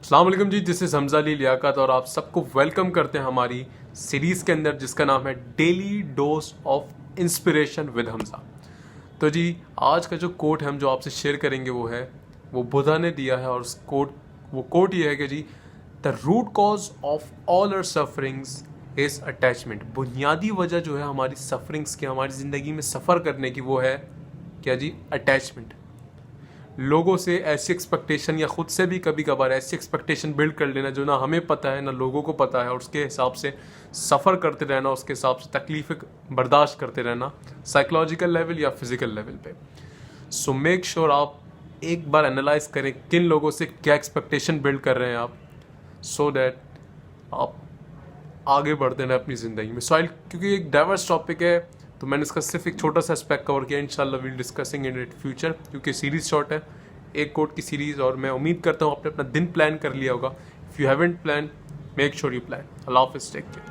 अस्सलाम वालेकुम जी, this is Hamza Ali Liaquat और आप सबको वेलकम करते हैं हमारी सीरीज़ के अंदर जिसका नाम है daily dose of inspiration with Hamza. तो जी आज का जो कोट हम जो आपसे शेयर करेंगे वो बुद्धा ने दिया है और वो कोट ये है कि जी the root cause of all our sufferings is attachment. बुनियादी वजह जो है हमारी सफरिंग्स की, हमारी ज़िंदगी में सफ़र करने की, वो है क्या जी? अटैचमेंट। लोगों से ऐसी एक्सपेक्टेशन या खुद से भी कभी कभार ऐसी एक्सपेक्टेशन बिल्ड कर लेना जो ना हमें पता है ना लोगों को पता है, और उसके हिसाब से सफ़र करते रहना, उसके हिसाब से तकलीफ़ें बर्दाश्त करते रहना, साइकोलॉजिकल लेवल या फिज़िकल लेवल पे। सो मेक श्योर आप एक बार एनालाइज करें किन लोगों से क्या एक्सपेक्टेशन बिल्ड कर रहे हैं आप, सो दैट आप आगे बढ़ते रहें अपनी ज़िंदगी में। क्योंकि एक डाइवर्स टॉपिक है तो मैंने इसका सिर्फ एक छोटा सा एस्पेक्ट कवर किया। इंशाल्लाह will discussing in it future, क्योंकि सीरीज़ शॉर्ट है, एक कोट की सीरीज़, और मैं उम्मीद करता हूँ आपने अपना दिन प्लान कर लिया होगा। If you haven't plan, make sure you plan. अल्लाह हाफ़िज़, टेक केयर।